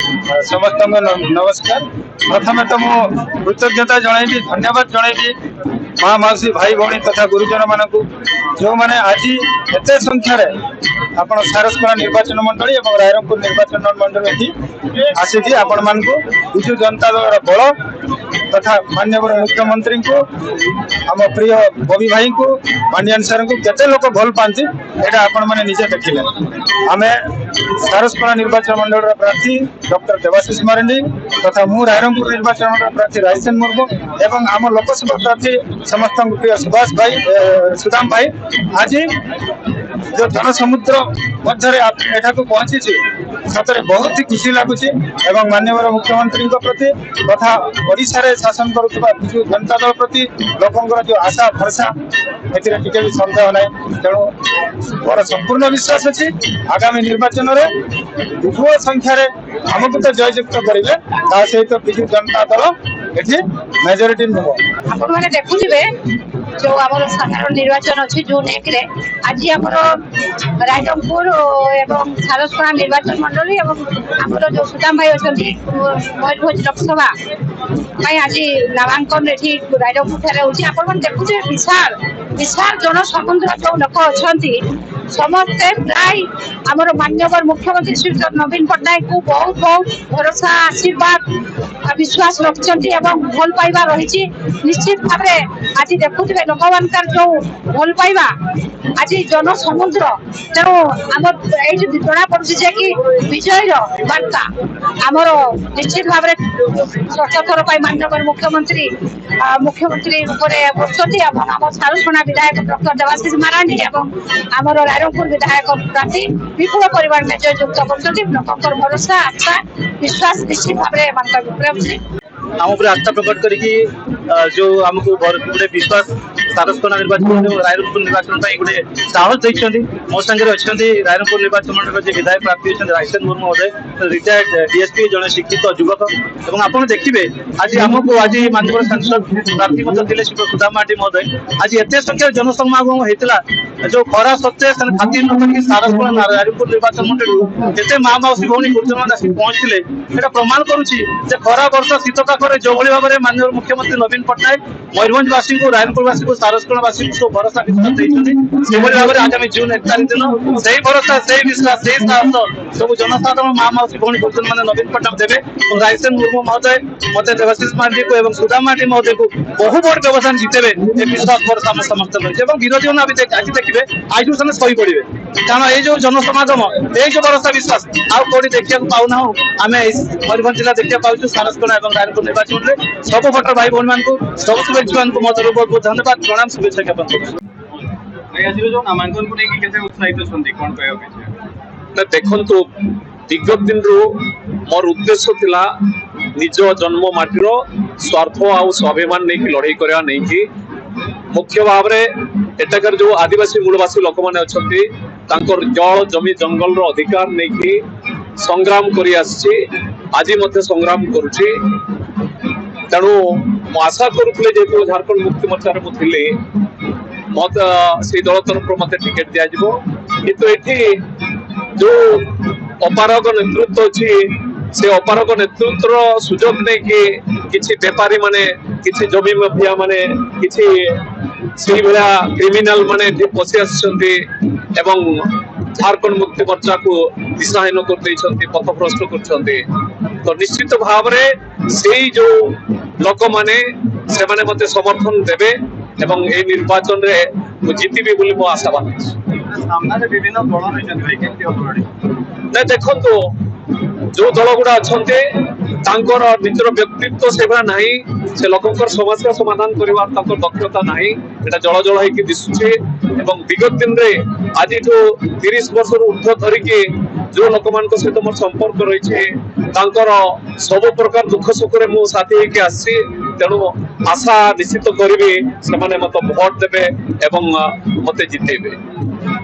समस्त नमस्कार। प्रथम तो मु कृतज्ञता जनइबी धन्यवाद जनइबी माँ मौसी भाई भौणी तथा गुरुजन मान जो मैंने आज एत संख्यार आपण सारस्वला निर्वाचन मंडली और रायरंगपुर निर्वाचन मंडली आसिकी आपण मान विजु जनता दल बल तथा माननीय मुख्यमंत्री को आम प्रिय बबी भाई को मांडियान सर को केते लोक भल पाती यहाँ आपण मैंने निजे देखिले। आम सारस्वला निर्वाचन मंडल प्रार्थी डॉक्टर देवाशीष मारंडी तथा मु रायरंगपुर निर्वाचन मंडल प्रार्थी रायसेन मुर्मू एवं आम लोकसभा प्रार्थी समस्त प्रिय सुभाष भाई सुदाम भाई आज जो जनसमुद्र मध्य एठा को पहुंची सतरे बहुत ही खुशी लगुच एवं माननीय मुख्यमंत्री प्रति तथा ओडिशा रे शासन करुवा विजु जनता दल प्रति लोकंर जो आशा भरसा ए भी सन्देह ना तेणु मोर संपूर्ण विश्वास अच्छी आगामी निर्वाचन में विपुल संख्यार आमको तो जययुक्त करेंगे सहित विजु जनता दल ये मेजोरिटी नुह आपने देखुवे जो आम साधारण निर्वाचन अच्छी जून 1 रे आज आम रायरंगपुर एवं सारस्वला निर्वाचन मंडली आमर जो सुदाम भाई अच्छा मयूरभंज लोकसभा आज नामांकन रायरंगपुर ठारे होती देखुचे विशाल विशाल जनसमुद्र जो लोक अच्छा समस्ते प्राय आमर माननीय मुख्यमंत्री श्री नवीन पट्टनायक को बहुत बहुत भरोसा आशीर्वाद विश्वास रखिंट भल पाइबा रही निश्चित भाव आज देखुए लोक मान जो भल पाइबा आज जनसमुद्र तेणु आम ये जना पड़ी कि विजय बार्ता आमर निश्चित भाव षष्ठ थर माननीय मुख्यमंत्री बसती आम सारस्वला विधायक डॉक्टर देवाशीष मारांडी आमर रायरंगपुर विधायक प्रार्थी विपुल परिवार में जययुक्त कर भरोसा आशा विश्वास निश्चित भाव आम आस्था प्रकट करके जो आमको गोटे विश्वास सारस्वला निर्वाचन रायरंगपुर निर्वाचन गोटे साहस देखते मो सागर अच्छा रायरंगपुर निर्वाचन मंडल जो विधायक प्रार्थी अच्छा रायसेन मुर्मू महोदय रिटायर्ड डीएसपी जड़े शिक्षित युवक और आप देखिए आज आमको आज माननीय सांसद प्रार्थी सुधा माटी महोदय आज एत संख्यार जनसमागम होता जो खरा सत्वे खातिर न सारस्वला रायरंगपुर निर्वाचन मंडल केते माँ मौसी भौणी गुरुजन आसिक पहुंचले प्रमाण करुच्ची खरा वर्ष शीत पाखर जो भाव में माननीय मुख्यमंत्री नवीन पट्टनायक मयूरभंजवासी को रायरंगपुरवासी को सारस्वलावासी को भरोसा विश्वास देते भाव में आगामी जून 1 तारीख दिन से भरोसा से विश्वास से साहस सब जनसाधारण माँ मौसी भौणी गुरुजन मैंने नवीन पट्टनायक देवे और रायसेन मुर्मू महोदय मत देवाशीष मार्डी को और सुधा माटी महोदय को बहु बड़ व्यवधान जितेबे विश्वास भरोसा आम समस्त रही विरोधी मैंने आज देखिए आज से सही पड़े कारण ये जो जनसमागम ये जो भरोसा विश्वास आउ कौटी देखा पाऊना आम मयूरभंज जिला देखा पाचु सारस्वला और रायरंगपुर निर्वाचन में सब भोटर भाई भौणी मान सब शुभेच्छा मो तरफ बहुत बहुत धन्यवाद प्रणाम शुभेच्छा ज्ञापन देखु विगत दिन मोर उद्देश्य थिला निज जन्म माटीर स्वार्थ आउ स्वाभिमान नहीं लड़ाई करवा नहीं मुख्य भाव में एटाकर जो आदिवासी मूलवासी लोक मैंने अच्छा जल जमी जंगल अधिकार नहीं संग्राम करी आज संग्राम करुच्ची तेणु आशा करुले जेहतु झारखंड मुक्ति मोर्चार मुझे मत से दल तरफ मत टिकेट दिज्व कि जो अपारग नेतृत्व अच्छी से अपारग नेतृत्व सुजोग नहीं कि बेपारी माने किसी जमी माफिया माने किसी क्रिमिनाल माने पशि आसछन्ति एवं झारखंड मुक्ति मोर्चा को दिशाहीन कर पथभ्रष्ट कर तो निश्चित भाव से जो लोक मैंने से माने मते समर्थन देवे एवं ए निर्वाचन रे जीतबी बोली मो आशावान सामने विभिन्न दल रही देखो जो दल गुड़ा अच्छा निजर व्यक्तित्व से भाया नहीं से लोकंर समस्या समाधान करवार दक्षता नहीं जल जल होगी दिशुचे विगत दिन में आज 30 वर्ष ऊर्ध धरिकी जो लोक मान सहित मोर संपर्क रही सब प्रकार दुख सुख मु साथी होगी आसी तेणु आशा निश्चित करी से मत भोट देवे मत जितेबे।